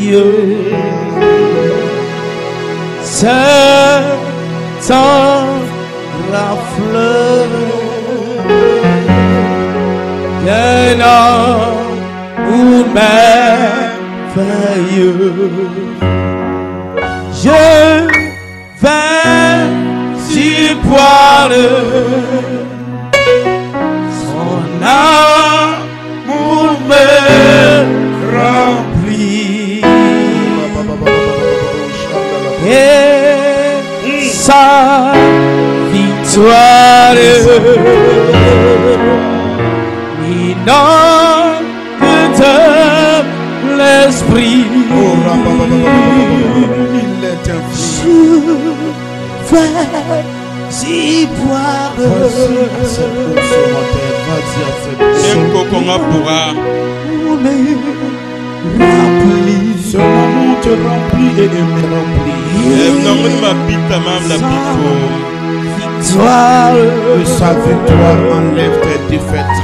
Dieu. C'est un grand fleuve, un amour merveilleux. Je vais y boire son amour me remplit et sa victoire inonde l'esprit. Je vais y boire son amour te remplit et me remplit. Que sa victoire enlève tes défaites.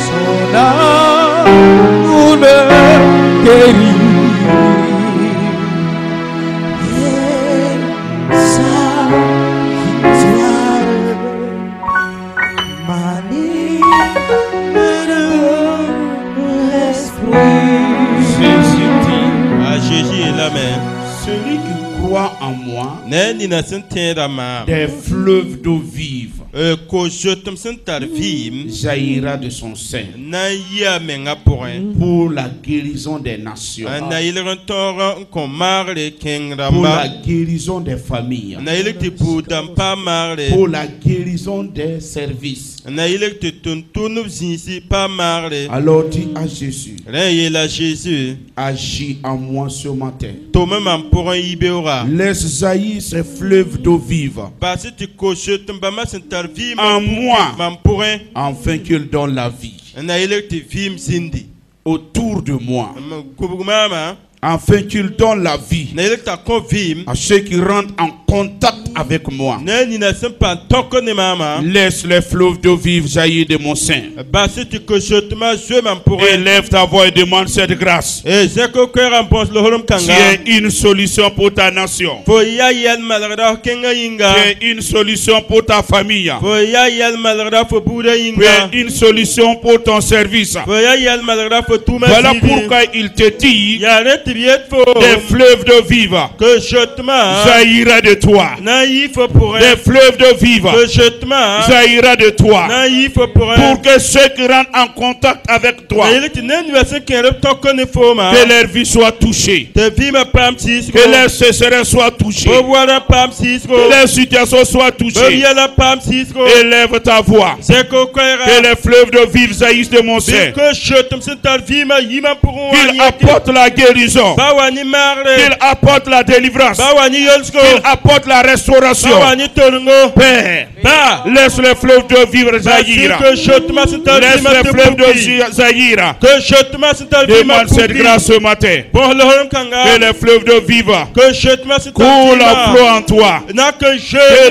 son amour me guérit et sa victoire m'anime l'esprit. Jésus dit, Jésus est là, mais celui qui croit en moi, des fleuves d'eau vive jaillira de son sein pour la guérison des nations, pour la guérison des familles, pour la guérison des services. Alors dis à Jésus, agis en moi ce matin. Laisse jaillir ces fleuves d'eau vive en moi, afin qu'il donne la vie autour de moi, afin qu'il donne la vie à ceux qui rentrent en contact avec moi. Laisse les fleuves d'eau vive jaillir de mon sein. Élève ta voix et demande cette grâce. Tu es une solution pour ta nation. Tu es une solution pour ta famille. Tu es une solution pour ton service. Voilà pourquoi il te dit, des fleuves d'eau vive jaillira de toi. Des fleuves de vive jaillira de toi, pour que ceux qui rentrent en contact avec toi, que leur vie soit touchée, que leur sécheresse soit touchée, que leur situation soit touchée. Élève ta voix, que les fleuves de vive jaillissent de mon sein, qu'il apporte la guérison, qu'il apporte la délivrance, qu'il apporte la restauration. Père, laisse les fleuves de vivre jaillir. Laisse les fleuves de jaillir. Demande cette grâce ce matin. Que les fleuves de vivre coulent à flot en toi et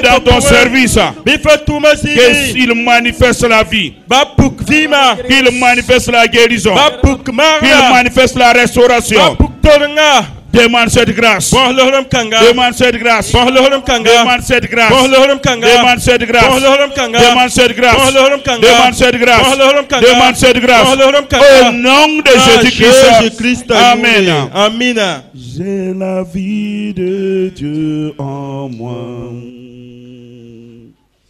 dans ton service. Qu'il manifeste la vie, qu'il manifeste la guérison, qu'il manifeste la restauration. Demande cette grâce. Demande cette grâce. Demande cette grâce. Demande cette grâce. Demande cette grâce. Demande cette grâce. Demande cette grâce. Au nom de Jésus-Christ. Amen. Amen. J'ai la vie de Dieu en moi.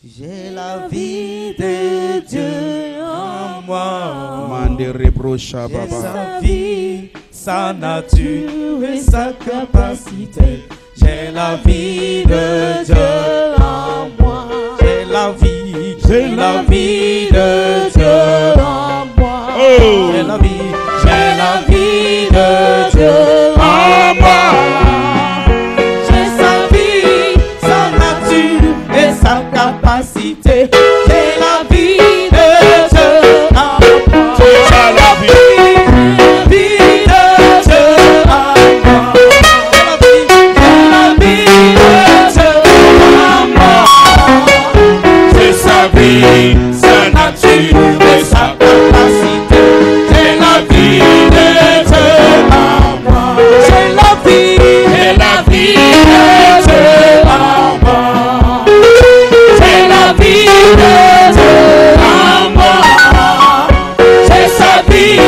J'ai la vie de Dieu en moi. Mande reprocha baba. Sa vie, sa nature et sa capacité. J'ai la vie de Dieu en moi. J'ai la vie de Dieu en moi. Oh. J'ai la vie de Dieu en moi. J'ai sa vie, sa nature et sa capacité. J'ai la vie de Dieu en moi. J'ai la vie. De Dieu en moi. J'ai la vie de Dieu en moi. C'est sa vie, sa nature et sa capacité. J'ai la vie de Dieu en moi. J'ai la vie de Dieu en moi. J'ai la vie de Dieu en moi. J'ai sa vie,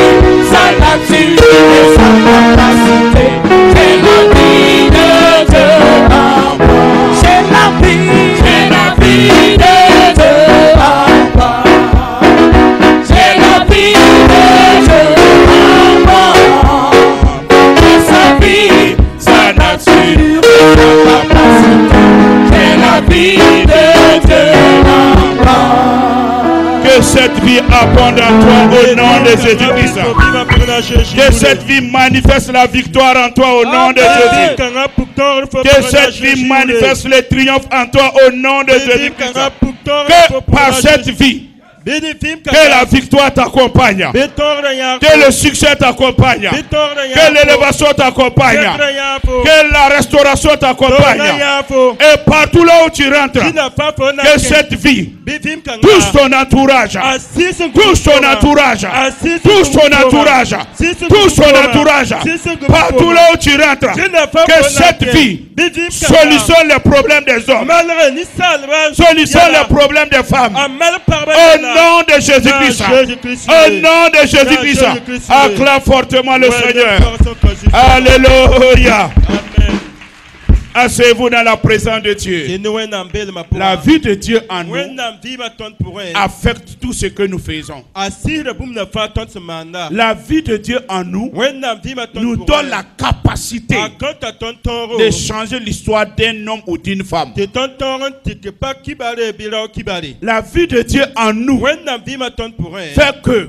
sa nature et sa capacité. J'ai la vie de Dieu en moi. J'ai la vie de Dieu en moi. J'ai la vie de Dieu en moi. J'ai sa vie, sa nature et sa capacité. J'ai la vie de Dieu en moi. Que cette vie abonde en toi au nom de Jésus-Christ. Que cette vie manifeste la victoire en toi au nom de Jésus. Que cette vie manifeste le triomphe en toi au nom de Jésus-Christ. Que par cette vie, que la victoire t'accompagne, que le succès t'accompagne, que l'élévation t'accompagne, que la restauration t'accompagne. Et partout là où tu rentres, que cette vie touche ton entourage, touche ton entourage, touche ton entourage, touche ton entourage. Partout là où tu rentres, que cette vie solutionne les problèmes des hommes, solutionne les problèmes des femmes. Au nom de Jésus-Christ, au nom de Jésus-Christ, acclame fortement le Seigneur. Alléluia. Asseyez-vous dans la présence de Dieu. La vie de Dieu en nous affecte tout ce que nous faisons. La vie de Dieu en nous nous donne la capacité de changer l'histoire d'un homme ou d'une femme. La vie de Dieu en nous fait que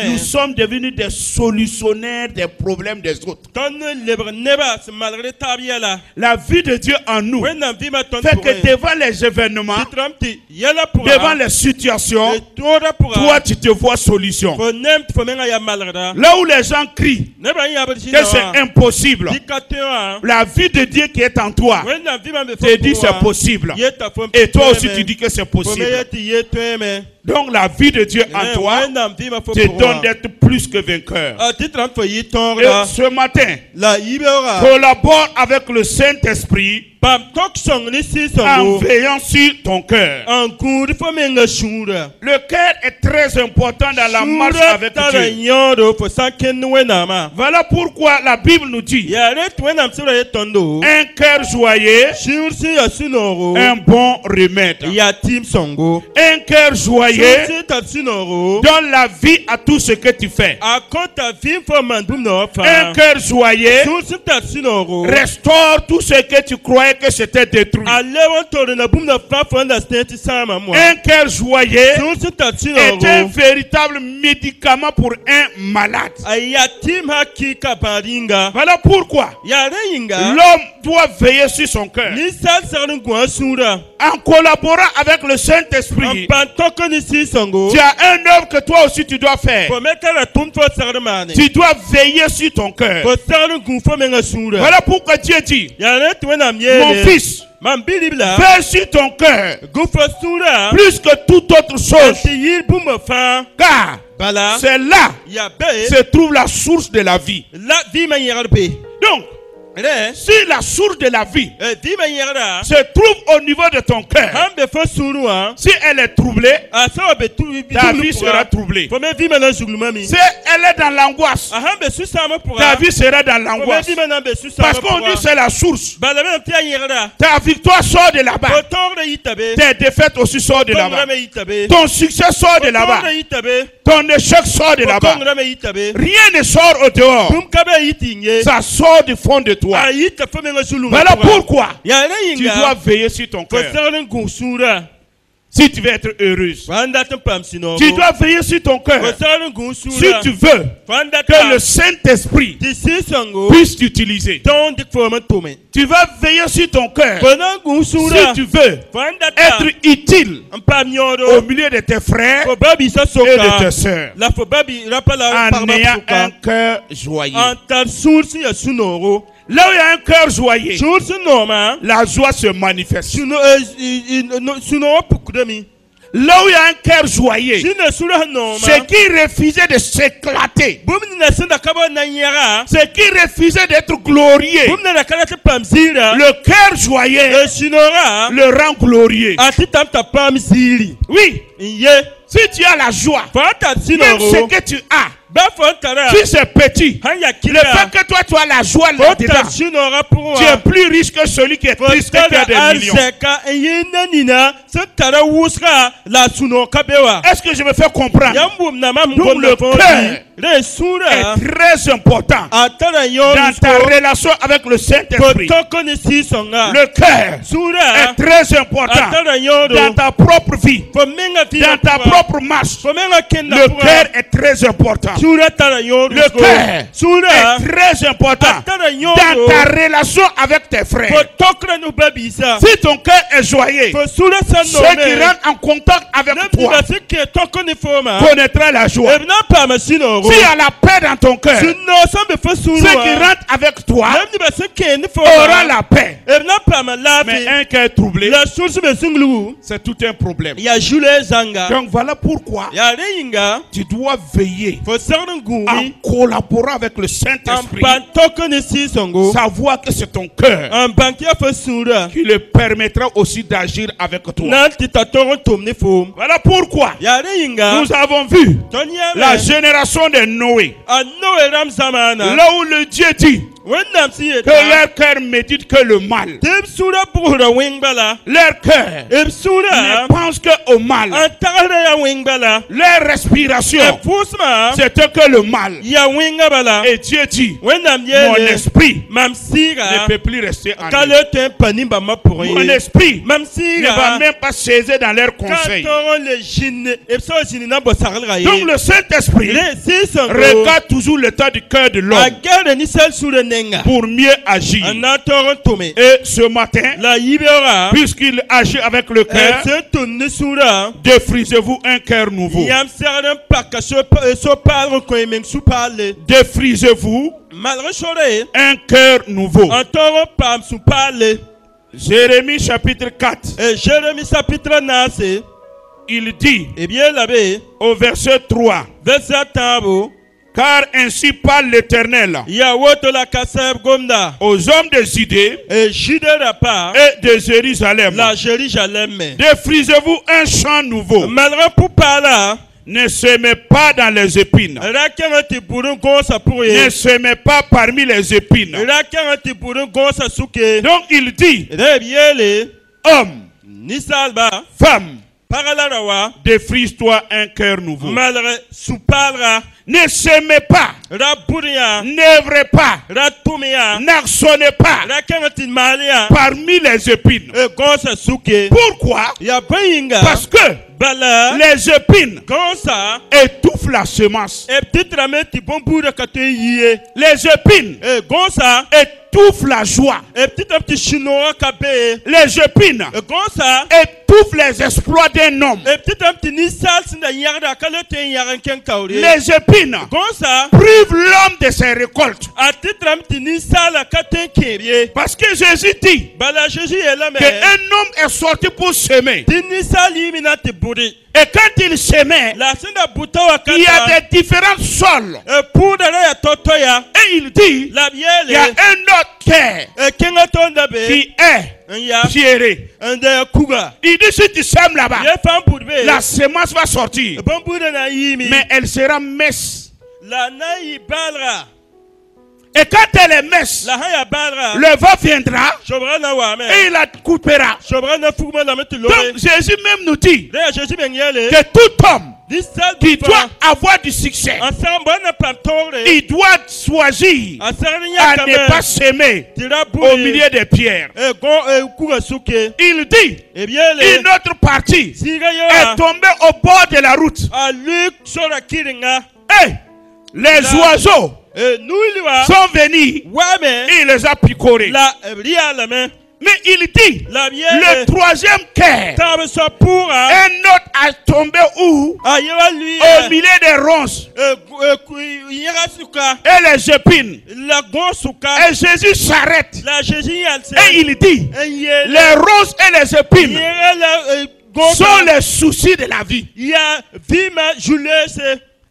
nous sommes devenus des solutionnaires des problèmes des autres. La vie de Dieu en nous fait que devant les événements, devant les situations, toi tu te vois solution. Là où les gens crient que c'est impossible, la vie de Dieu qui est en toi te dit c'est possible. Et toi aussi tu dis que c'est possible. Donc la vie de Dieu en toi te donne d'être plus que vainqueur. Et ce matin, collabore avec le Saint-Esprit en veillant sur ton cœur. Le cœur est très important dans la marche avec Dieu. Voilà pourquoi la Bible nous dit un cœur joyeux, un bon remède. Un cœur joyeux donne la vie à tout ce que tu fais. Un cœur joyeux restaure tout ce que tu croyais que c'était détruit. Un cœur joyeux est un véritable médicament pour un malade. Voilà pourquoi l'homme doit veiller sur son cœur. En collaborant avec le Saint-Esprit, tu as un œuvre que toi aussi tu dois faire. Tu dois veiller sur ton cœur. Voilà pourquoi Dieu dit, mon fils, veille sur ton cœur plus que toute autre chose, car c'est là se trouve la source de la vie. Donc, si la source de la vie se trouve au niveau de ton cœur, si elle est troublée, ta vie sera troublée. Si elle est dans l'angoisse, ta vie sera dans l'angoisse. Parce qu'on dit c'est la source. Ta victoire sort de là-bas. Tes défaites aussi sortent de là-bas. Ton succès sort de là-bas. Ton échec sort de là-bas. Rien ne sort au dehors. Ça sort du fond de toi. toi. Voilà pourquoi tu dois veiller sur ton cœur. Si tu veux être heureuse, tu dois veiller sur ton cœur. Si tu veux que le Saint-Esprit puisse t'utiliser, tu vas veiller sur ton cœur. Si tu veux être utile au milieu de tes frères et de tes sœurs, en ayant un cœur joyeux. Là où il y a un cœur joyeux, la joie se manifeste. Là où il y a un cœur joyeux, ceux qui refusaient de s'éclater, ceux qui refusaient d'être glorieux, le cœur joyeux le rend glorieux. Oui, si tu as la joie, même ce que tu as, si c'est petit, le fait que toi tu as la joie là-dedans, tu es plus riche que celui qui est triste que tu as des millions. Est-ce que je me fais comprendre? Donc le cœur est très important dans ta relation avec le Saint-Esprit. Le cœur est très important dans ta propre vie, dans ta propre marche. Le cœur est très important. Le cœur est très important dans ta relation avec tes frères. Si ton cœur est joyeux, ceux qui rentrent en contact avec toi connaîtront la joie. S'il y a la paix dans ton cœur, ceux qui rentrent avec toi auront la paix. Mais un cœur troublé, c'est tout un problème. Donc voilà pourquoi tu dois veiller en collaborant avec le Saint-Esprit, savoir que c'est ton cœur qui le permettra aussi d'agir avec toi. Voilà pourquoi nous avons vu la génération de Noé, là où le Dieu dit que leur cœur médite que le mal. Leur cœur ne pense qu'au mal. Leur respiration, c'était que le mal. Et Dieu dit, mon esprit ne peut plus rester en eux. Mon esprit ne va même pas saisir dans leurs conseils. Donc le Saint-Esprit regarde toujours l'état du cœur de l'homme pour mieux agir. Et ce matin, puisqu'il agit avec le cœur, défrisez-vous un cœur nouveau. Défrisez-vous un cœur nouveau. Jérémie chapitre 4. Il dit au verset 3, car ainsi parle l'Éternel aux hommes de Judée et de Jérusalem. Défrisez-vous un chant nouveau. Ne semez pas dans les épines. Ne semez pas parmi les épines. Donc il dit, homme, femme, défrise-toi un cœur nouveau. Ne semez pas, n'œuvrez pas, n'arçonnez pas parmi les épines. Pourquoi? Parce que les épines étouffent la semence. Les épines étouffent la joie. Les épines étouffent les exploits d'un homme. Les épines privent l'homme de ses récoltes. Parce que Jésus dit qu'un homme est sorti pour semer. Et quand il semait, il y a des différents sols. Et il dit, il y a un autre cœur qui est pierré. Il dit, si tu sèmes là-bas, la semence va sortir, mais elle sera mince. Et quand elle est mince, le vent viendra et il la coupera. Donc Jésus même nous dit que tout homme qui doit avoir du succès, il doit choisir à ne pas s'aimer au milieu des pierres. Il dit, une autre partie est tombée au bord de la route. Et les oiseaux sont venus, il les a picorés. Mais il dit, le troisième cœur, un autre a tombé où? Au milieu des ronces et les épines. Et Jésus s'arrête et il dit, les ronces et les épines sont les soucis de la vie.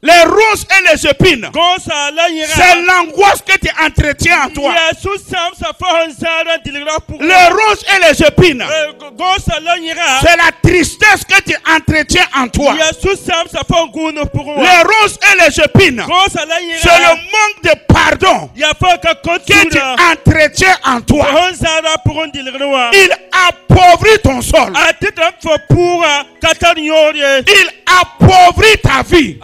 Les ronces et les épines, c'est l'angoisse que tu entretiens en toi. Les ronces et les épines, c'est la tristesse que tu entretiens en toi. Les ronces et les épines, c'est le manque de pardon que tu entretiens en toi. Il appauvrit ton sol. Il appauvrit ta vie.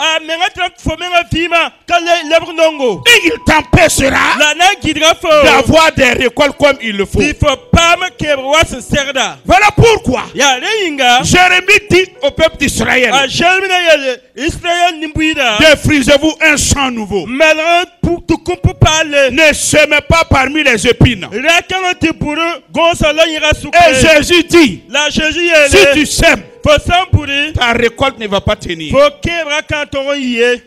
Et il t'empêchera d'avoir des récoltes comme il le faut. Voilà pourquoi Jérémie dit au peuple d'Israël, défrisez-vous un champ nouveau. Ne semez pas parmi les épines. Et Jésus dit, si tu sèmes, ta récolte ne va pas tenir.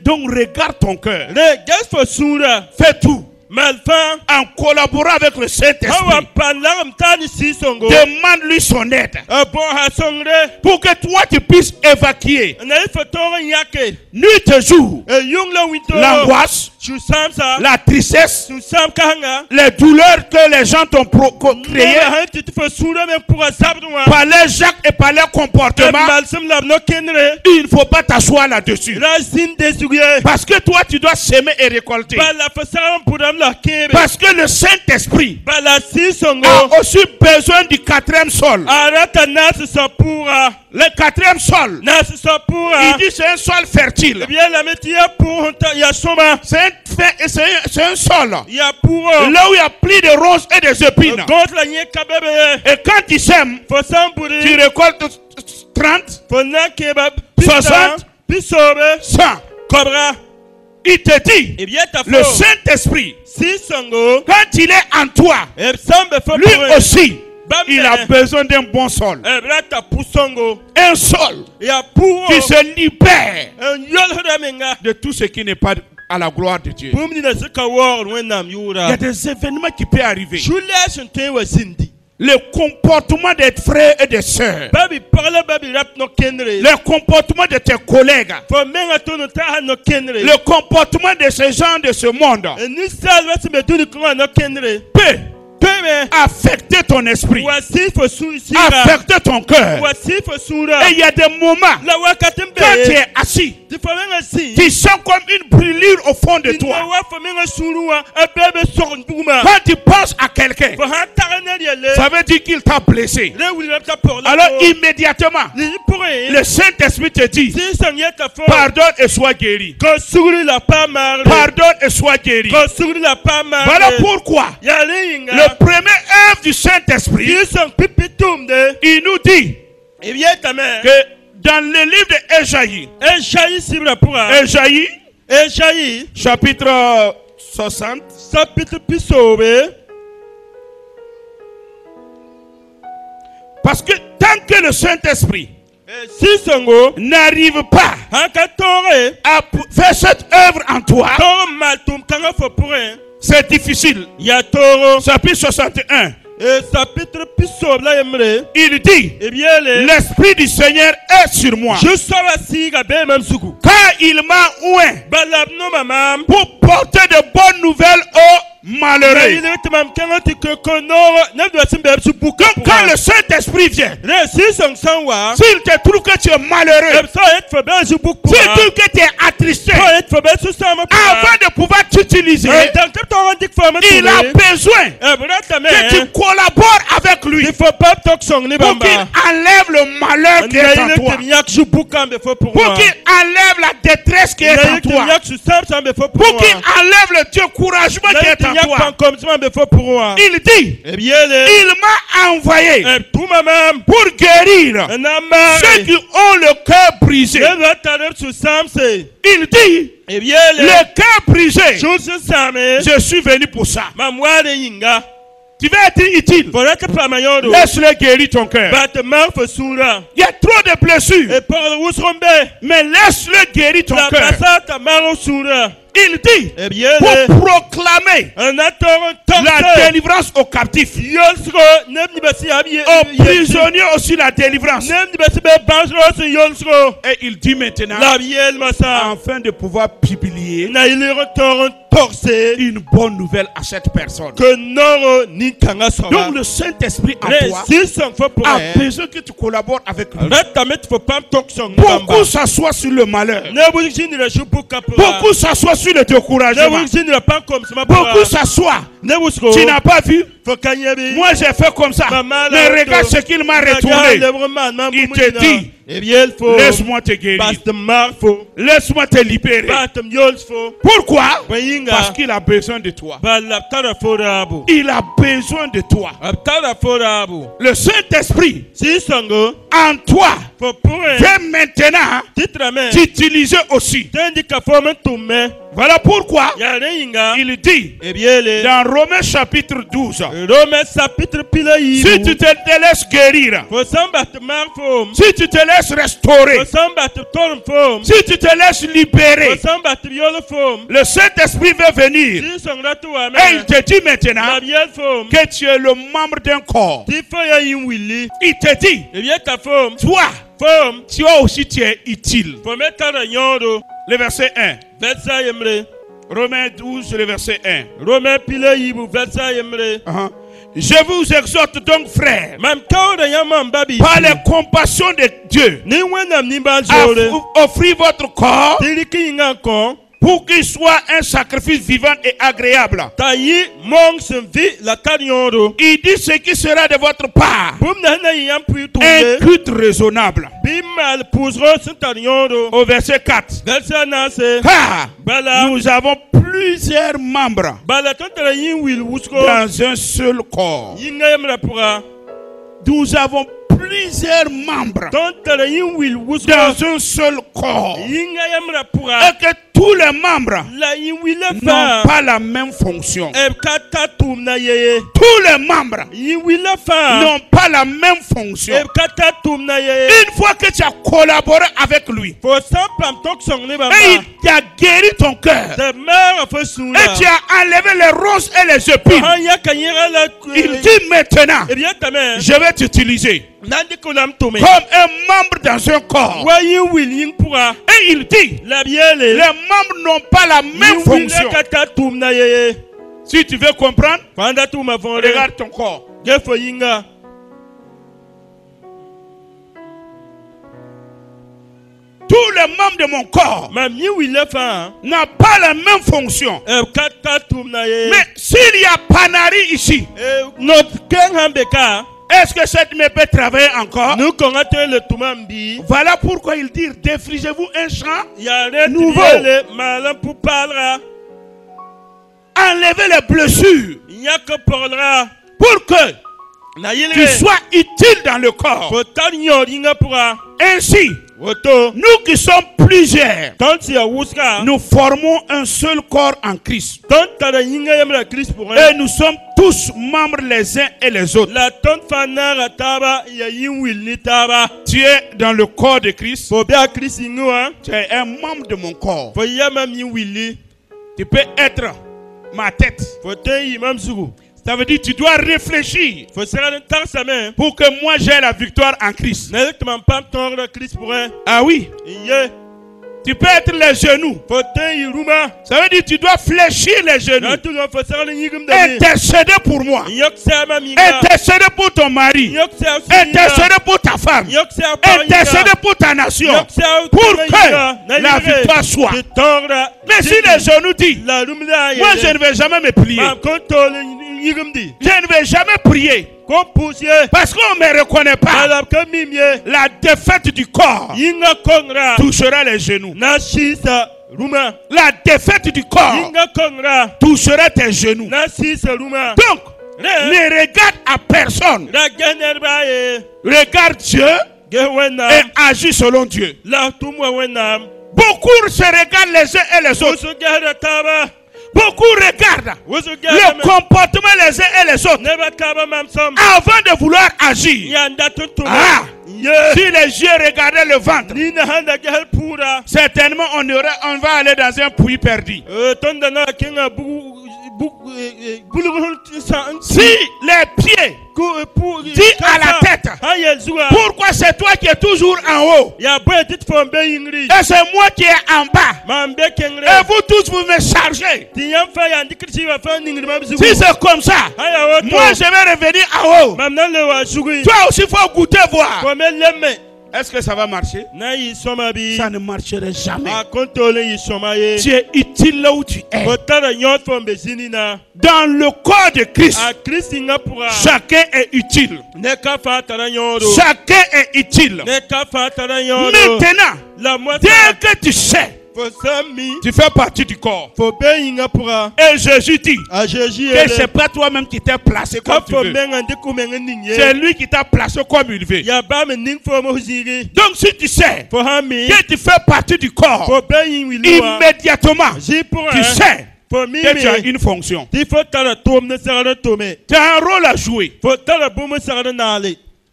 Donc regarde ton cœur. Fais tout en collaborant avec le Saint-Esprit. Demande-lui son aide pour que toi tu puisses évacuer nuit et jour l'angoisse, la tristesse, les douleurs que les gens t'ont créées par les actes et par leurs comportements. Il ne faut pas t'asseoir là-dessus, parce que toi tu dois s'aimer et récolter. Parce que le Saint-Esprit a aussi besoin du quatrième sol. Le quatrième sol, il dit c'est un sol fertile. C'est un sol là où il y a plus de ronces et des épines. Et quand tu sèmes, tu récoltes 30, 60, 100. Il te dit, le Saint-Esprit, quand il est en toi, lui aussi, il a besoin d'un bon sol. Un sol qui se libère de tout ce qui n'est pas à la gloire de Dieu. Il y a des événements qui peuvent arriver. Le comportement des frères et des sœurs, le comportement de tes collègues, le comportement de ces gens de ce monde peut affecter ton esprit, affecter ton cœur. Et il y a des moments quand tu es assis, tu sens comme une brûlure au fond de toi. Quand tu penses à quelqu'un, ça veut dire qu'il t'a blessé. Alors immédiatement, le Saint-Esprit te dit, pardonne et sois guéri. Pardonne et sois guéri. Voilà pourquoi le premier œuvre du Saint-Esprit, il nous dit que dans le livre d'Ésaïe, chapitre 60, parce que tant que le Saint-Esprit n'arrive pas à faire cette œuvre en toi, c'est difficile. Chapitre 61. Il dit, l'Esprit du Seigneur est sur moi, car il m'a oint pour porter de bonnes nouvelles aux malheureux. Quand le Saint-Esprit vient, s'il te trouve que tu es malheureux, s'il trouve que tu es attristé, avant de pouvoir t'utiliser, il a besoin que tu collabores avec lui pour qu'il enlève le le malheur qui est en toi. Pour qu'il enlève la détresse qui est en toi. Pour qu'il enlève le découragement qui est en toi. Il dit, il m'a envoyé pour guérir ceux qui ont le cœur brisé. Il dit, le cœur brisé, je suis venu pour ça. Tu vas être utile. Laisse-le guérir ton cœur. Il y a trop de blessures. Mais laisse-le guérir ton cœur. Il dit pour proclamer la délivrance aux captifs, aux prisonniers aussi la délivrance. Et il dit maintenant, afin de pouvoir publier une bonne nouvelle à cette personne. Donc le Saint-Esprit en toi a besoin que tu collabores avec lui. Beaucoup s'assoient sur le malheur. Beaucoup s'assoient sur le découragement. Beaucoup s'assoient. Tu n'as pas vu? Moi j'ai fait comme ça. Mais regarde ce qu'il m'a retourné. Il te dit, laisse-moi te guérir. Laisse-moi te libérer. Pourquoi? Parce qu'il a besoin de toi. Il a besoin de toi. Le Saint-Esprit en toi veut maintenant t'utiliser aussi. Voilà pourquoi il dit dans Romains chapitre 12, si tu te laisses guérir, si tu te laisses restaurer, si tu te laisses libérer, le Saint-Esprit veut venir et il te dit maintenant que tu es le membre d'un corps. Il te dit, toi, tu es utile. Le verset 1. Romains 12, le verset 1. Je vous exhorte donc, frères, par les compassions de Dieu, à offrir votre corps pour qu'il soit un sacrifice vivant et agréable. Il dit ce qui sera de votre part un culte raisonnable. Au verset 4. Nous avons plusieurs membres dans un seul corps. Nous avons plusieurs membres dans un seul corps. Et que tous les membres n'ont pas la même fonction. Tous les membres n'ont pas la même fonction. Une fois que tu as collaboré avec lui, et il t'a guéri ton cœur, et tu as enlevé les roses et les épines, il dit maintenant, je vais t'utiliser comme un membre dans un corps. Et il dit, les membres n'ont pas la même fonction. Si tu veux comprendre, regarde ton corps. Tous les membres de mon corps n'ont pas la même fonction. Mais s'il y a Panari ici, est-ce que cette main peut travailler encore? Voilà pourquoi il dit, défrigez-vous un champ nouveau. Enlevez les blessures pour que tu sois utile dans le corps. Ainsi, nous qui sommes plusieurs, nous formons un seul corps en Christ. Et nous sommes tous membres les uns et les autres. Tu es dans le corps de Christ. Tu es un membre de mon corps. Tu peux être ma tête. Ça veut dire que tu dois réfléchir pour que moi j'ai la victoire en Christ. Ah oui. Tu peux être les genoux. Ça veut dire que tu dois fléchir les genoux. Intercéder pour moi. Intercéder pour ton mari. Intercéder pour ta femme. Intercéder pour ta nation. Pour que la victoire soit. Mais si les genoux disent, moi je ne vais jamais me plier. Je ne vais jamais prier. Parce qu'on ne me reconnaît pas. La défaite du corps touchera les genoux. La défaite du corps touchera tes genoux. Donc, ne regarde à personne. Regarde Dieu et agis selon Dieu. Beaucoup se regardent les uns et les autres. Beaucoup regardent le comportement les uns et les autres avant de vouloir agir. Si les yeux regardaient le ventre, certainement on va aller dans un puits perdu. Si les pieds disent à la tête, pourquoi c'est toi qui es toujours en haut et c'est moi qui est en bas, et vous tous vous me chargez? Si c'est comme ça, moi je vais revenir en haut. Toi aussi il faut goûter voir. Est-ce que ça va marcher? Ça ne marcherait jamais. Tu es utile là où tu es. Dans le corps de Christ, chacun est utile. Chacun est utile. Maintenant, dès que tu sais, tu fais partie du corps. Et Jésus dit que c'est pas toi-même qui t'es placé comme tu veux. C'est lui qui t'a placé comme il veut. Donc si tu sais que tu fais partie du corps, immédiatement, tu sais que tu as une fonction. Tu as un rôle à jouer.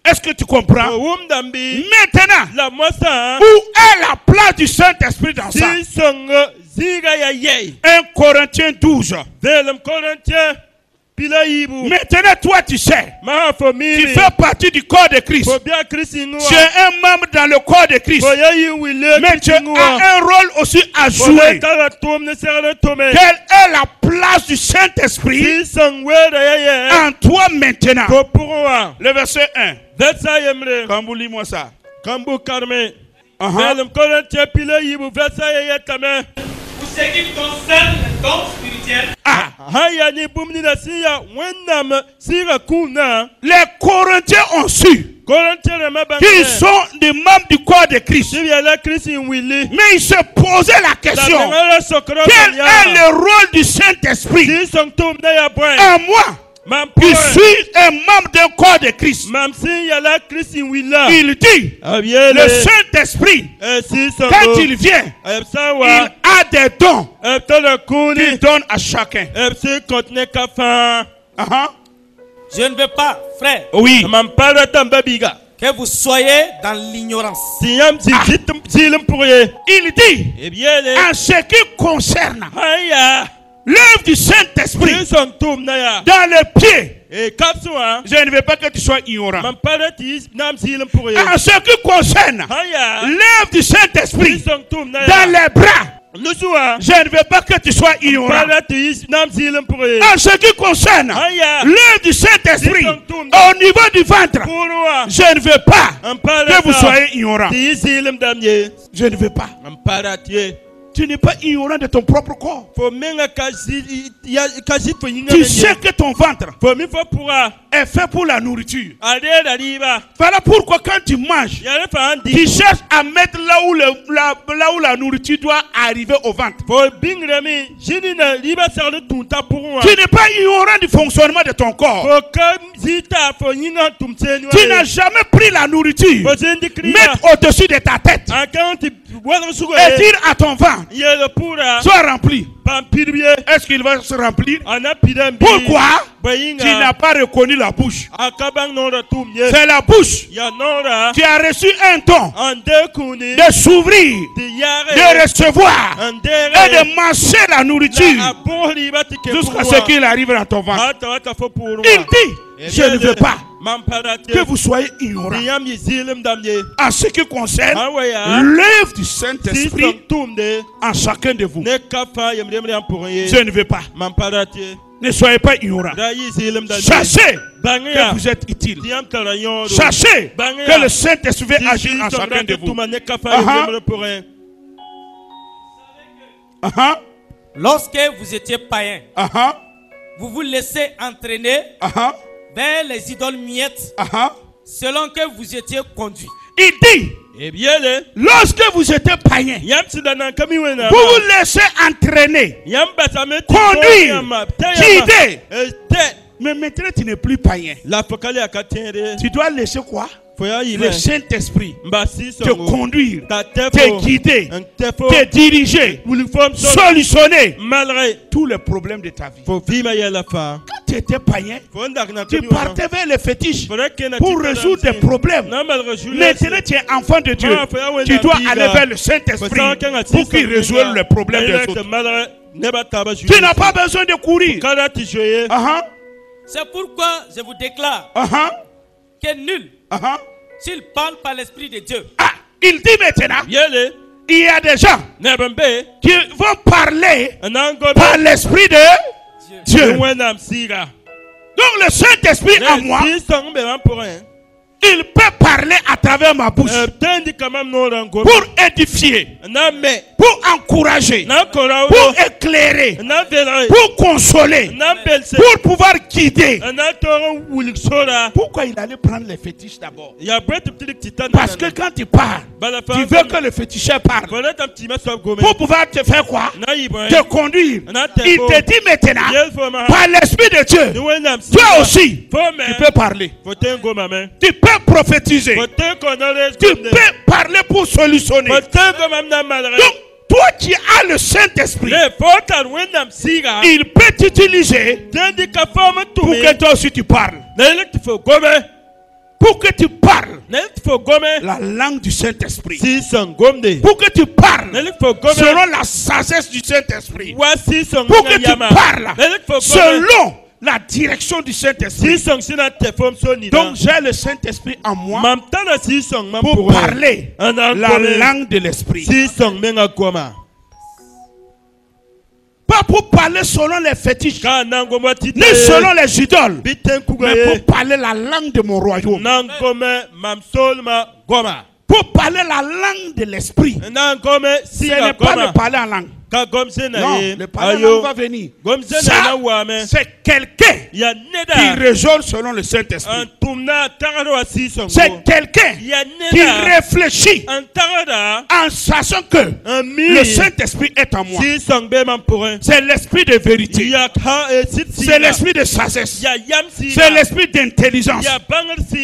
Est-ce que tu comprends? Maintenant, où est la place du Saint-Esprit dans ça? 1 Corinthiens 12. Maintenant, toi, tu sais, tu fais partie du corps de Christ. Tu es un membre dans le corps de Christ. Mais tu as un rôle aussi à jouer. Quelle est la place du Saint-Esprit en toi maintenant? Le verset 1. Quand vous lisez-moi ça. Pour ce qui concerne le don spirituel, les Corinthiens ont su qu'ils sont des membres du corps de Christ. Mais ils se posaient la question, quel est le rôle du Saint-Esprit en moi qui suis un membre d'un corps de Christ? Il dit, le Saint-Esprit, quand il vient, il a des dons qu'il donne à chacun. Je ne veux pas, frère, Oui. que vous soyez dans l'ignorance. Il dit, en ce qui concerne l'œuvre du Saint-Esprit dans les pieds, je ne veux pas que tu sois ignorant. En ce qui concerne l'œuvre du Saint-Esprit dans les bras, je ne veux pas que tu sois ignorant. En ce qui concerne l'œuvre du Saint-Esprit au niveau du ventre, je ne veux pas que vous soyez ignorant. Je ne veux pas. Tu n'es pas ignorant de ton propre corps. Tu sais que ton ventre est fait pour la nourriture. Voilà pourquoi quand tu manges, tu cherches à mettre là où la nourriture doit arriver au ventre. Tu n'es pas ignorant du fonctionnement de ton corps. Tu n'as jamais pris la nourriture, mettre au-dessus de ta tête et dire à ton ventre, sois rempli. Est-ce qu'il va se remplir? Pourquoi? Tu n'as pas reconnu la bouche. C'est la bouche qui a reçu un don de s'ouvrir, de recevoir et de manger la nourriture jusqu'à ce qu'il arrive dans ton ventre. Il dit, je ne veux pas que vous soyez ignorants en ce qui concerne l'œuvre du Saint-Esprit en chacun de vous. Je ne veux pas. Ne soyez pas ignorants. Sachez que vous êtes utile. Sachez que le Saint-Esprit veut agir en chacun de vous. Lorsque vous étiez païen, vous vous laissez entraîner vers les idoles muettes, selon que vous étiez conduits. Il dit, lorsque vous étiez païens, vous vous laissez entraîner, conduire, guider. Mais maintenant tu n'es plus païen. Tu dois laisser quoi? Le Saint-Esprit te conduire, te guider, te diriger, solutionner tous les problèmes de ta vie. Quand tu étais païen, tu partais vers les fétiches pour résoudre des problèmes. Maintenant tu es enfant de Dieu, tu dois aller vers le Saint-Esprit pour qu'il résolve les problèmes des autres. Tu n'as pas besoin de courir. C'est pourquoi je vous déclare que nul, s'il parle par l'Esprit de Dieu. Il dit maintenant, il y a des gens qui vont parler par l'Esprit de Dieu. Donc le Saint-Esprit en moi, il peut parler à travers ma bouche pour édifier, pour encourager, pour éclairer, pour consoler, pour pouvoir guider. Pourquoi il allait prendre les fétiches d'abord? Parce que quand tu parles, tu veux que le féticheur parle pour pouvoir te faire quoi? Te conduire. Il te dit maintenant, par l'Esprit de Dieu, toi aussi, tu peux parler. Tu peux prophétiser. Tu peux parler pour solutionner. Donc, toi qui as le Saint-Esprit, il peut t'utiliser pour que toi aussi tu parles. Pour que tu parles la langue du Saint-Esprit. Pour que tu parles selon la sagesse du Saint-Esprit. Pour que tu parles selon la direction du Saint-Esprit. Donc j'ai le Saint-Esprit en moi pour parler la langue de l'Esprit. Pas pour parler selon les fétiches, ni selon les idoles, mais pour parler la langue de mon royaume. Pour parler la langue de l'Esprit. Ce n'est pas le parler en langue. Non, le parler en langue va venir. Ça, c'est quelqu'un qui raisonne selon le Saint-Esprit. C'est quelqu'un qui réfléchit en sachant que le Saint-Esprit est en moi. C'est l'esprit de vérité. C'est l'esprit de sagesse. C'est l'esprit d'intelligence.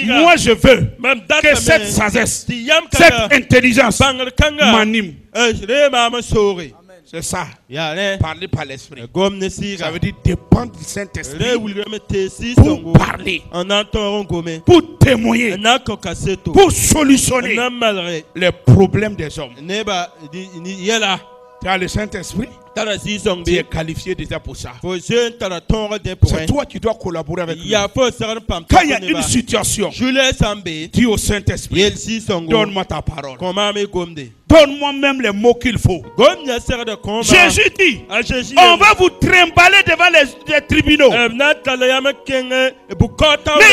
Moi, je veux que cette sagesse, cette intelligence m'anime. C'est ça. Parler par l'Esprit. Ça veut dire dépendre du Saint-Esprit pour parler, pour témoigner, pour solutionner les problèmes des hommes. Tu as le Saint-Esprit, tu es qualifié déjà pour ça. C'est toi qui dois collaborer avec lui. Quand il y a une situation, dis au Saint-Esprit, donne-moi ta parole. Donne-moi même les mots qu'il faut. Jésus dit, on va vous trimballer devant les tribunaux. Mais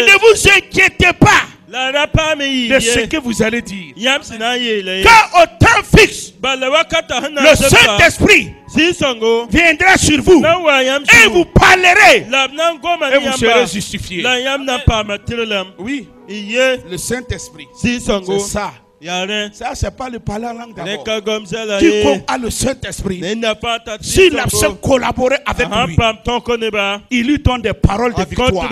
ne vous inquiétez pas de ce que vous allez dire. Car au temps fixe, le Saint-Esprit viendra sur vous et vous parlerez et vous serez justifiés. Oui, le Saint-Esprit, c'est ça. Ça, c'est pas le parler en langue d'abord. Quiconque a le Saint-Esprit, s'il accepte collaborer avec lui, il lui donne des paroles de victoire.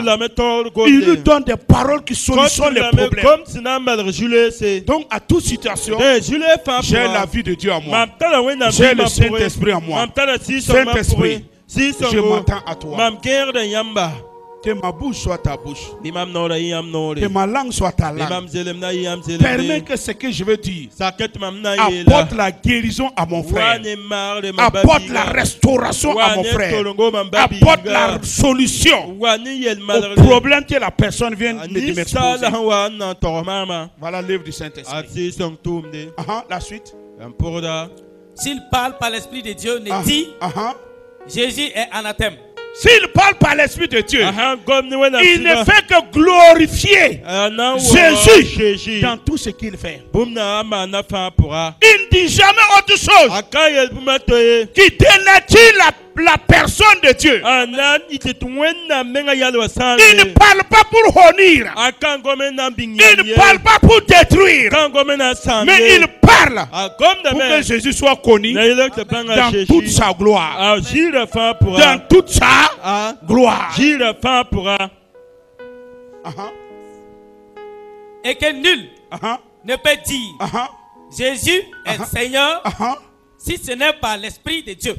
Il lui donne des paroles qui solutionnent les problèmes. Donc, à toute situation, j'ai la vie de Dieu en moi. J'ai le Saint-Esprit en moi. Saint-Esprit, je m'attends à toi. Que ma bouche soit ta bouche. Que ma langue soit ta langue. Permets que ce que je veux dire apporte la guérison à mon frère. Apporte la restauration à mon frère. Apporte la solution au problème que la personne vient de m'exposer. Voilà l'œuvre du Saint-Esprit. La suite. S'il parle par l'Esprit de Dieu, ne dit Jésus est anathème. S'il parle par l'Esprit de Dieu, il ne fait que glorifier Jésus dans tout ce qu'il fait. Il ne dit jamais autre chose qui dénature sur la personne de Dieu. Il ne parle pas pour honir. Il ne parle pas pour détruire. Mais il parle pour que Jésus soit connu dans toute sa gloire. Dans toute sa gloire. Et que nul ne peut dire Jésus est Seigneur si ce n'est pas l'Esprit de Dieu.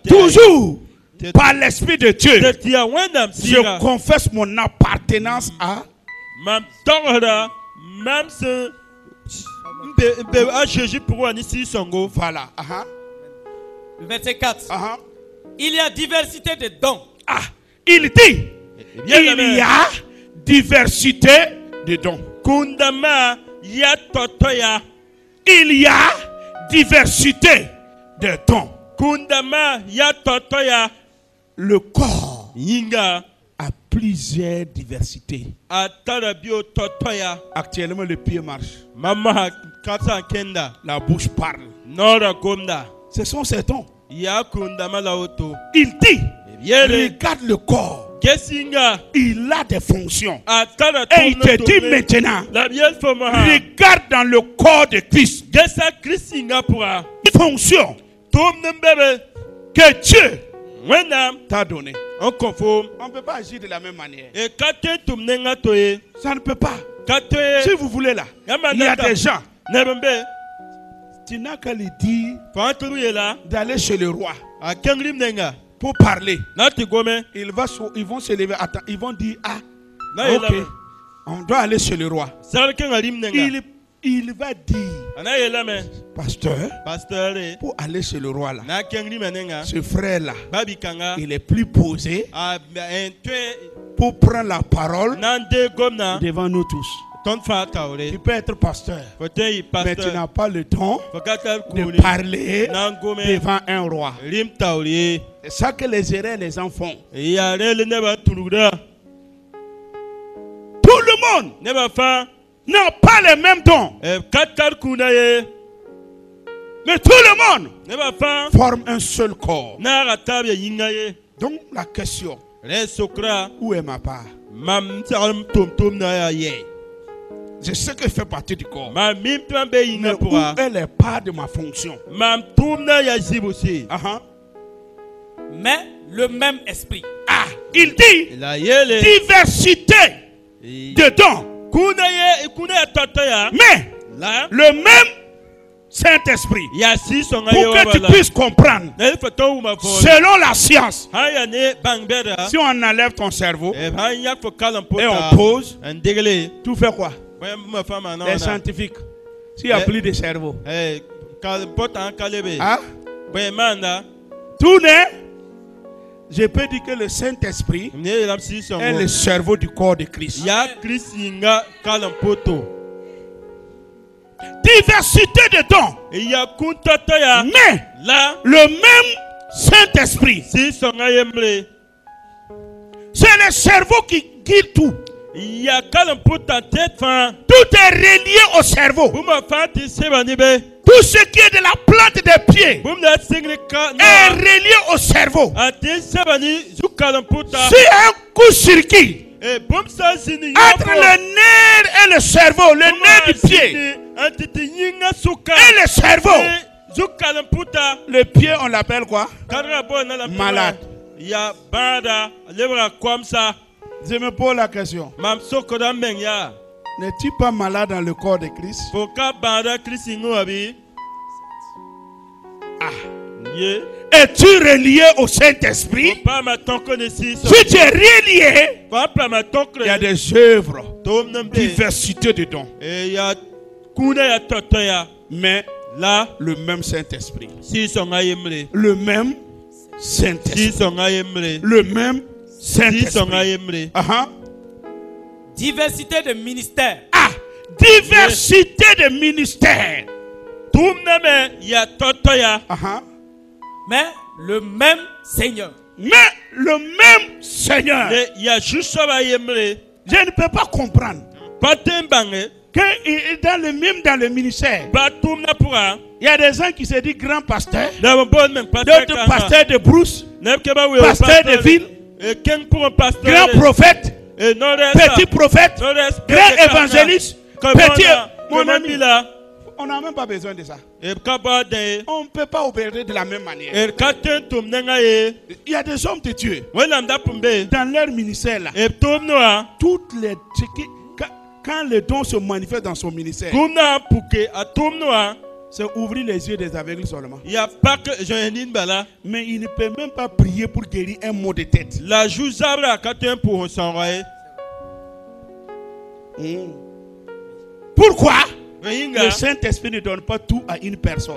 Toujours par l'Esprit de Dieu, je confesse mon appartenance à voilà. Verset 4. Il y a diversité de dons. Il dit il y a diversité de dons. Il y a diversité de dons. Le corps a plusieurs diversités. Actuellement, le pied marche. La bouche parle. Ce sont ces dons. Il dit, regarde le corps. Il a des fonctions. Et il te dit maintenant, regarde dans le corps de Christ. Une fonction que Dieu t'a donné. On ne peut pas agir de la même manière. Ça ne peut pas. Si vous voulez là, il y a des gens. Tu n'as qu'à lui dire d'aller chez le roi pour parler. Ils vont se lever. Attends, ils vont dire ok, on doit aller chez le roi. Il va dire, pasteur, pour aller chez le roi là, ce frère là, il est plus posé pour prendre la parole devant nous tous. Tu peux être pasteur, mais tu n'as pas le temps de parler devant un roi. C'est ça que les erreurs les gens font. Tout le monde n'a pas les mêmes dons. Mais tout le monde forme un seul corps. Donc la question, où est ma part? Je sais que je fais partie du corps. Mais où est la part de ma fonction? Mais le même esprit. Il dit diversité de dons. Mais le même Saint-Esprit. Pour que tu puisses comprendre. Selon la science. Si on enlève ton cerveau et on pose, tout fait quoi? Les scientifiques. S'il n'y a plus de cerveau. Tout n'est. Je peux dire que le Saint-Esprit est le cerveau du corps de Christ. Diversité de dons. Mais le même Saint-Esprit. C'est le cerveau qui guide tout. Tout est relié au cerveau. Tout ce qui est de la plante des pieds est relié au cerveau. Si un coup-circuit entre le nerf et le cerveau, le nerf du pied et le cerveau, le pied on l'appelle quoi? Malade. Je me pose la question. N'es-tu pas malade dans le corps de Christ? Es-tu relié au Saint-Esprit? Si tu es relié, il y a des œuvres, diversité de dons. Mais là, le même Saint-Esprit. Le même Saint-Esprit. Le même Saint-Esprit. Diversité de ministères. Diversité de ministères. Mais le même Seigneur. Mais le même Seigneur. Je ne peux pas comprendre. Même dans le ministère, il y a des gens qui se disent grand pasteur, d'autres pasteurs de brousse, pasteur de ville, grand prophète, petit prophète, grand évangéliste, petit. Mon ami, on n'a même pas besoin de ça. On ne peut pas opérer de la même manière. Il y a des hommes de Dieu dans leur ministère là. Toutes les quand le don se manifeste dans son ministère, c'est ouvrir les yeux des aveugles seulement. Mais il ne peut même pas prier pour guérir un mot de tête. Pourquoi? Le Saint-Esprit ne donne pas tout à une personne.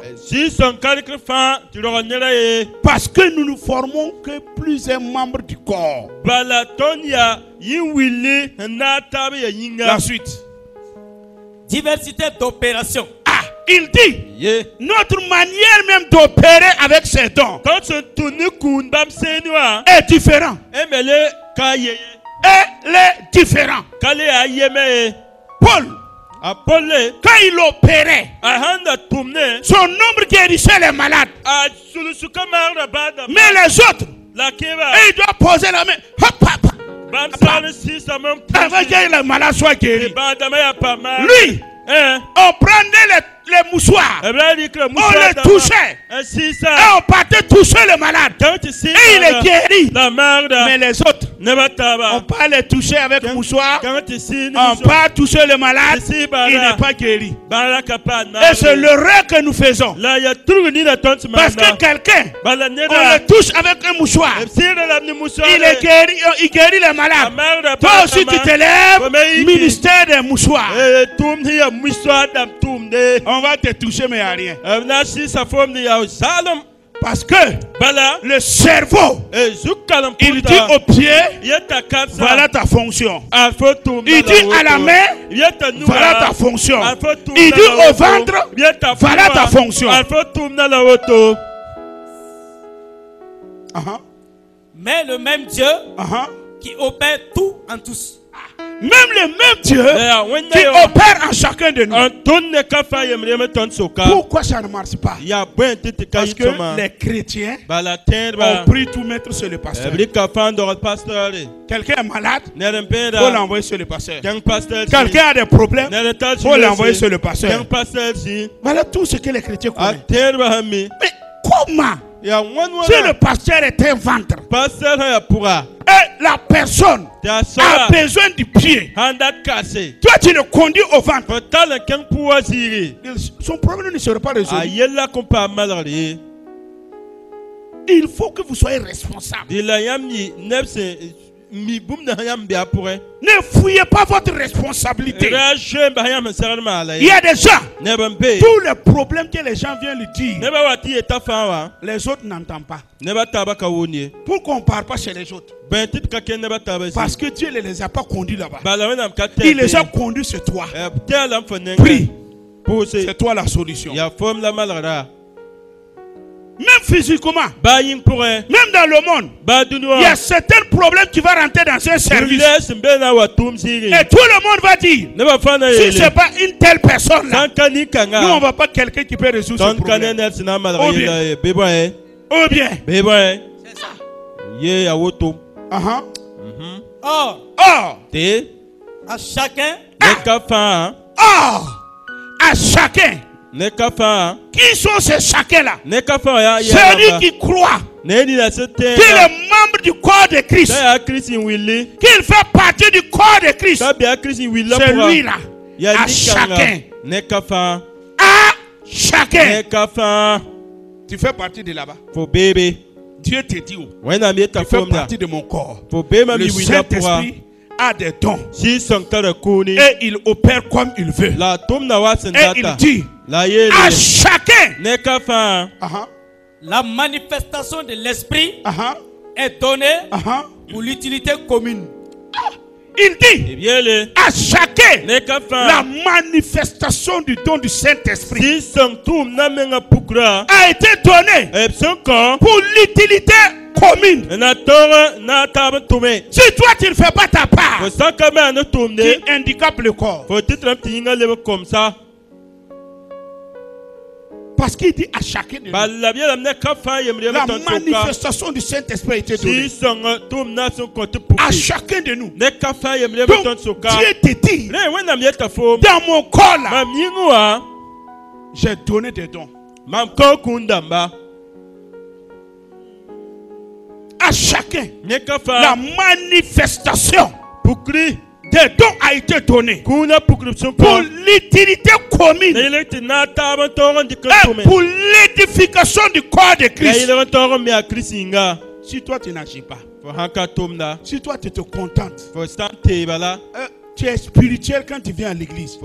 Parce que nous ne formons que plusieurs membres du corps. La suite. Diversité d'opérations. Il dit, notre manière même d'opérer avec ces dons est différente. Elle est différente. Paul, quand il opérait, son nombre guérissait les malades. Mais les autres, il doit poser la main. Avant que les malades soient guéris. Lui, on prenait les mouchoirs, on les touchait, et on partait toucher les malades, et il est guéri. Mais les autres, on peut les toucher avec le mouchoir, on peut toucher le malade, il n'est pas guéri. Et c'est l'erreur que nous faisons. Parce que quelqu'un, on le touche avec un mouchoir, il guérit les malades. Toi aussi tu te lèves, ministère des mouchoirs. On va te toucher mais il n'y a rien. Parce que le cerveau, il dit au pied, voilà ta fonction. Il dit à la main, voilà ta fonction. Il dit au ventre, voilà ta fonction. Mais le même Dieu qui opère tout en tous. Même le même Dieu qui opère en chacun de nous. Pourquoi ça ne marche pas? Parce que les chrétiens ont pris tout mettre sur le pasteur. Quelqu'un est malade, il faut l'envoyer sur le pasteur. Quelqu'un a des problèmes, il faut l'envoyer sur le pasteur. Voilà tout ce que les chrétiens connaissent. Mais comment? Si le pasteur est un ventre et la personne a besoin du pied, toi tu le conduis au ventre, son problème ne sera pas résolu. Il faut que vous soyez responsable. Ne fouillez pas votre responsabilité. Il y a des gens, tous les problèmes que les gens viennent lui dire, les autres n'entendent pas. Pourquoi on ne parle pas chez les autres? Parce que Dieu ne les a pas conduits là-bas. Il les a conduits chez toi. Prie. C'est toi la solution. Même physiquement, même dans le monde, il y a certains problèmes qui vont rentrer dans un service. Et tout le monde va dire, si ce n'est pas une telle personne là, nous on ne va pas quelqu'un qui peut résoudre ce problème. Ou bien. C'est ça. À chacun. À chacun. Qui sont ces chacun-là? Celui qui croit qu'il est membre du corps de Christ, qu'il fait partie du corps de Christ. C'est lui-là. À chacun. À chacun. Tu fais partie de là-bas. Dieu te dit, tu fais partie de mon corps. Le Saint-Esprit a des dons et il opère comme il veut. Et il dit à chacun, la manifestation de l'esprit est donnée pour l'utilité commune. Il dit à chacun la manifestation du don du Saint-Esprit a été donnée pour l'utilité commune. Si toi tu ne fais pas ta part, tu handicapes le corps. Parce qu'il dit à chacun de nous, la manifestation du Saint-Esprit a été donnée. À chacun de nous. Donc, Dieu te dit, dans mon corps là, j'ai donné des dons. À chacun, la manifestation des dons a été donnée pour l'utilité commune et pour l'édification du corps de Christ. Si toi tu n'agis pas, si toi tu te contentes, tu es spirituel quand tu viens à l'église,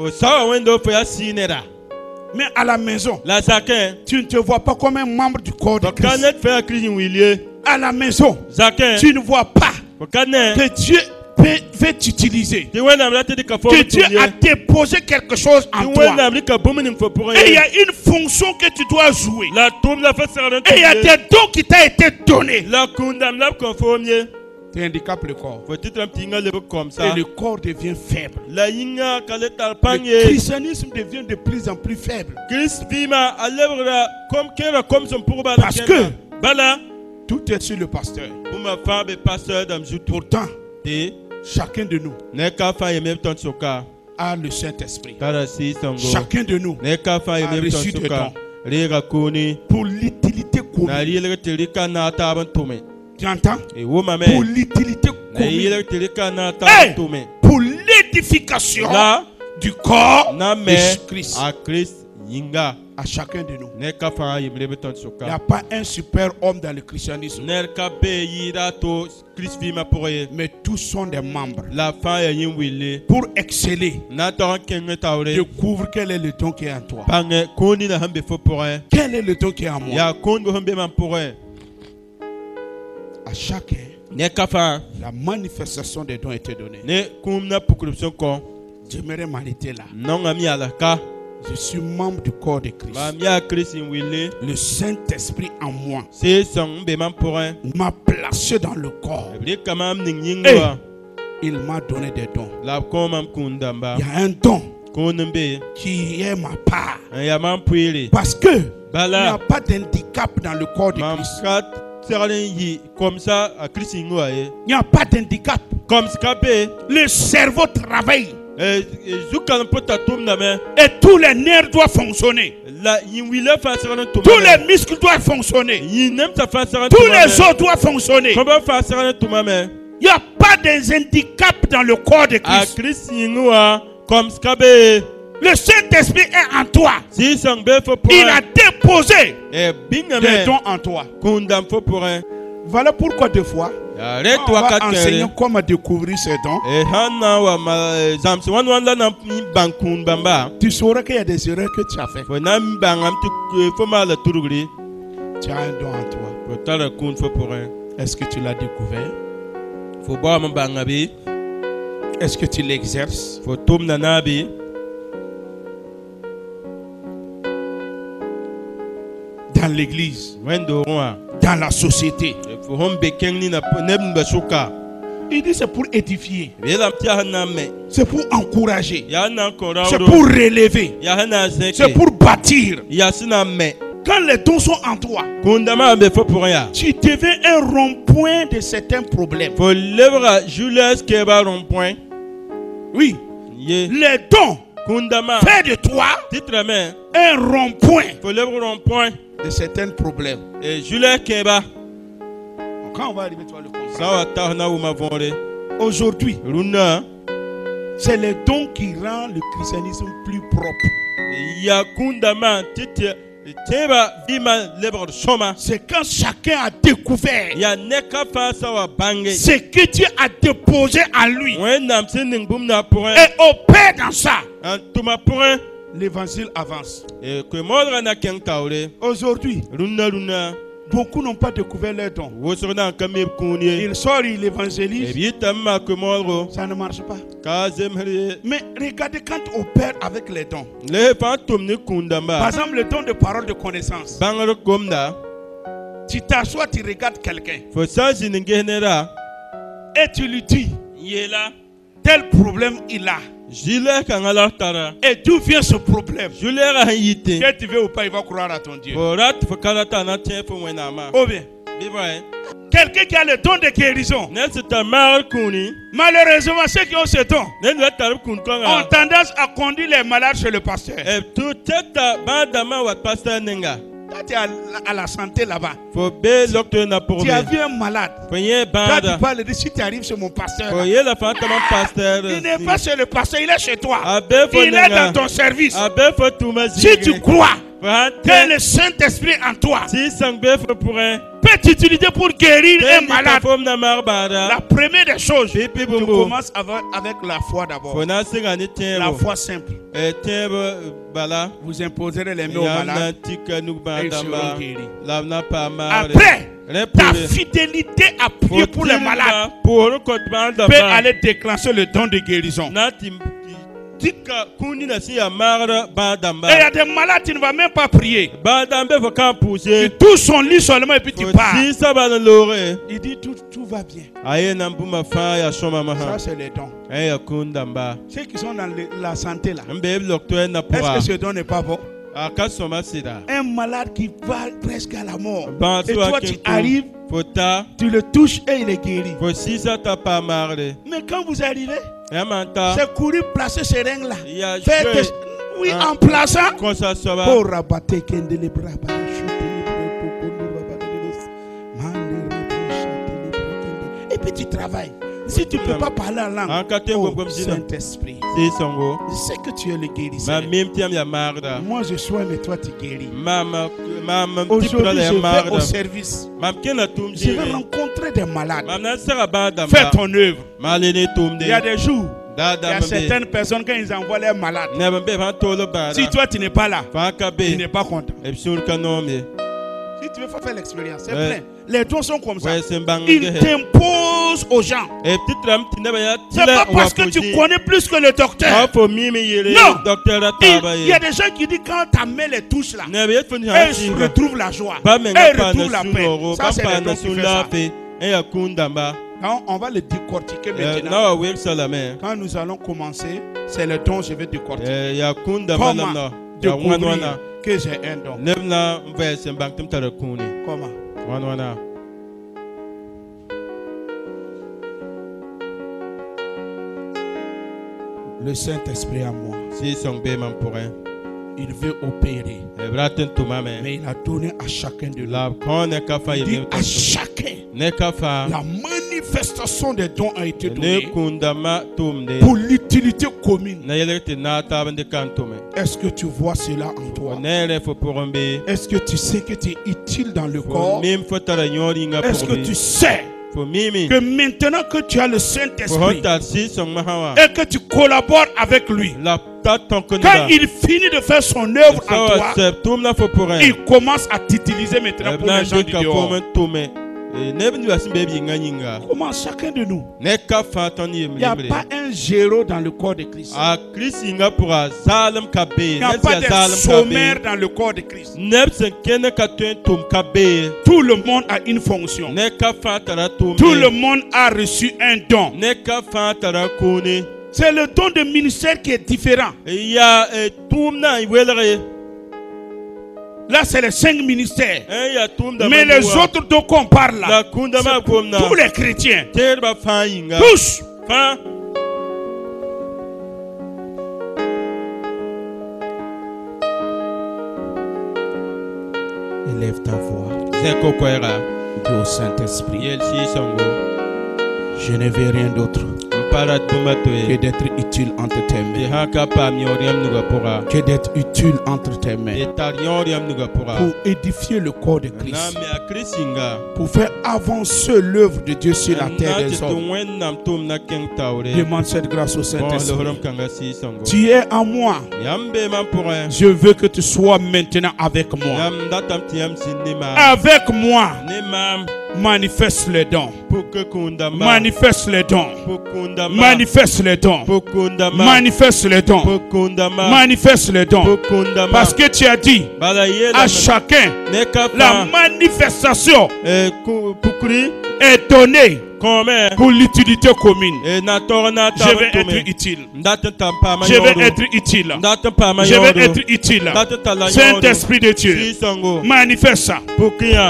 mais à la maison, tu ne te vois pas comme un membre du corps de Christ. À la maison, tu ne vois pas que Dieu veut t'utiliser, que Dieu a déposé quelque chose en toi, et il y a une fonction que tu dois jouer, et il y a des dons qui t'ont été donnés. Tu handicapes le corps et le corps devient faible. Le christianisme devient de plus en plus faible parce que tout est sur le pasteur. Pourtant, chacun de nous a le Saint-Esprit. Chacun de nous a reçu des dons pour l'utilité commune. Tu entends? Pour l'utilité commune. Pour l'édification du corps de Christ. À chacun de nous. Il n'y a pas un super homme dans le christianisme. Mais tous sont des membres. Pour exceller, découvre quel est le don qui est en toi. Quel est le don qui est en moi. À chacun, la manifestation des dons a été donnée. J'aimerais m'arrêter là. Je suis membre du corps de Christ. Le Saint-Esprit en moi m'a placé dans le corps. Et il m'a donné des dons. Il y a un don qui est ma part. Parce que il n'y a pas d'handicap dans le corps de Christ. Il n'y a pas d'handicap. Le cerveau travaille. Et tous les nerfs doivent fonctionner. Tous les muscles doivent fonctionner. Tous les os doivent fonctionner. Il n'y a pas de handicap dans le corps de Christ. Le Saint-Esprit est en toi. Il a déposé des dons en toi. Voilà pourquoi deux fois on va enseigner comment découvrir ces dons. Tu sauras qu'il y a des erreurs que tu as faites. Tu as un don en toi. Est-ce que tu l'as découvert? Est-ce que tu l'exerces? Dans l'église, dans la société. Il dit c'est pour édifier, c'est pour encourager, c'est pour relever, c'est pour bâtir. Quand les dons sont en toi, tu deviens un rond-point de certains problèmes. Oui, les dons fait de toi un rond-point de certains problèmes. Quand on va arriver, tu vas le comprendre. Aujourd'hui, c'est les dons qui rendent le christianisme plus propre. C'est quand chacun a découvert ce que Dieu a déposé en lui et opère dans ça. L'évangile avance. Aujourd'hui, beaucoup n'ont pas découvert leurs dons. Ils sortent, ils évangélisent. Ça ne marche pas. Mais regardez quand on opère avec les dons. Par exemple, le don de parole de connaissance. Tu t'assois, tu regardes quelqu'un. Faut ça, je ne gagnera. Et tu lui dis, tel problème il a. Et d'où vient ce problème? Que tu veux ou pas, il va croire à ton Dieu. Ou bien, quelqu'un qui a le don de guérison. Malheureusement, ceux qui ont ce don ont tendance à conduire les malades chez le pasteur. Toi, tu es à la santé là-bas. Tu as vu un malade. Toi, tu parles de si tu arrives chez mon pasteur. Il n'est pas chez le pasteur, il est chez toi. Il est dans ton service. Si tu crois que le Saint-Esprit en toi peut t'utiliser pour guérir un malade, la première des choses, tu commences avec la foi d'abord. La foi simple. Vous imposerez les mains aux malades et ils seront guéris. Après, ta fidélité à prier pour les malades peut aller déclencher le don de guérison. Et il y a des malades, tu ne vas même pas prier. Tu touches son lit seulement et puis tu pars. Il dit tout va bien. Ça, c'est les dons. Ceux qui sont dans la santé là, est-ce que ce don n'est pas bon? Un malade qui va presque à la mort. Et toi, tu arrives, tu le touches et il est guéri. Mais quand vous arrivez, c'est courir placer ces règles là. Oui, en plaçant pour rabattre et puis tu travailles. Si tu ne peux pas parler en langue, Saint-Esprit, je sais que tu es le guérisseur. Moi je soigne mais toi tu guéris. Aujourd'hui je vais au service. Je vais rencontrer des malades. Fais ton œuvre. Il y a des jours, il y a certaines personnes quand ils envoient leurs malades. Si toi tu n'es pas là, tu n'es pas content. Si tu veux faire l'expérience, c'est plein. Les dons sont comme ça. Ils t'imposent aux gens. C'est pas parce que tu connais plus que le docteur. Non. Il y a des gens qui disent quand ta main les touche là, ils retrouvent la joie. Ils retrouvent la paix. Ça c'est les dons qui font ça. Quand on va le décortiquer maintenant. Quand nous allons commencer, c'est le don que je vais décortiquer. Comment découvrir que j'ai un don? Comment? Le Saint-Esprit à moi, il veut opérer, mais il a donné à chacun de nous. Il dit à chacun, la manifestation des dons a été donnée pour l'utilité commune. Est-ce que tu vois cela en toi? Est-ce que tu sais que tu es utile dans le corps? Est-ce que tu sais que maintenant que tu as le Saint-Esprit et que tu collabores avec lui, quand il finit de faire son œuvre en toi, il commence à t'utiliser maintenant pour les gens du dehors. Comment chacun de nous? Il n'y a pas un géro dans le corps de Christ. Il n'y a pas de sommaire dans le corps de Christ. Tout le monde a une fonction. Tout le monde a reçu un don. C'est le don de ministère qui est différent. Là, c'est les 5 ministères. Mais les autres dont on parle là, c'est pour tous les chrétiens. Tous. Élève ta voix. Dis au Saint-Esprit, je ne veux rien d'autre que d'être utile entre tes mains. Que d'être utile entre tes mains. Pour édifier le corps de Christ. Pour faire avancer l'œuvre de Dieu sur la terre des hommes. Demande cette grâce au Saint-Esprit. Tu es en moi. Je veux que tu sois maintenant avec moi. Avec moi. Manifeste les dons. Manifeste les dons. Manifeste les dons. Manifeste les dons. Manifeste les dons. Parce que tu as dit à chacun la manifestation est donnée pour l'utilité commune. Je vais être utile. Je vais être utile. Je vais être utile. Saint-Esprit de Dieu, manifeste ça.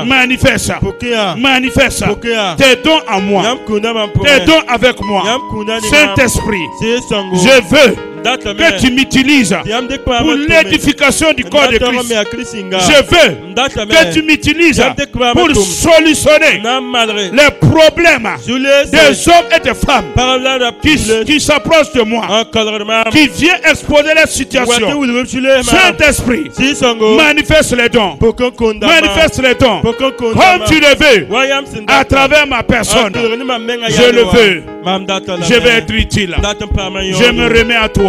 Manifeste ça. Manifeste ça. Tes dons à moi. Tes dons avec moi. Saint-Esprit, je veux que tu m'utilises pour l'édification du corps de Christ. Je veux que tu m'utilises pour solutionner les problèmes des hommes et des femmes qui s'approchent de moi, qui viennent exposer la situation. Saint-Esprit, manifeste les dons. Manifeste les dons comme tu le veux à travers ma personne. Je le veux. Je vais être utile. Je me remets à toi.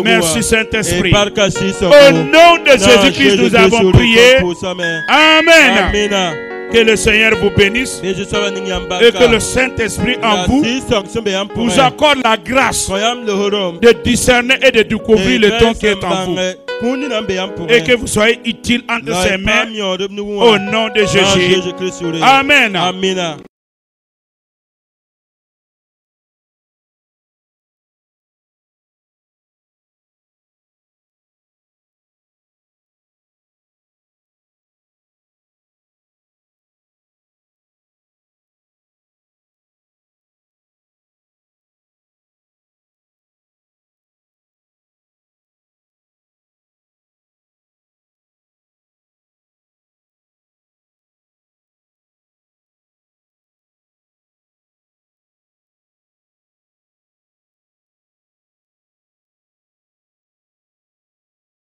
Merci Saint-Esprit. Au nom de Jésus-Christ, nous avons prié. Amen. Que le Seigneur vous bénisse et que le Saint-Esprit en vous accorde la grâce de discerner et de découvrir le don qui est en vous. Et que vous soyez utile entre ses mains au nom de Jésus. Amen.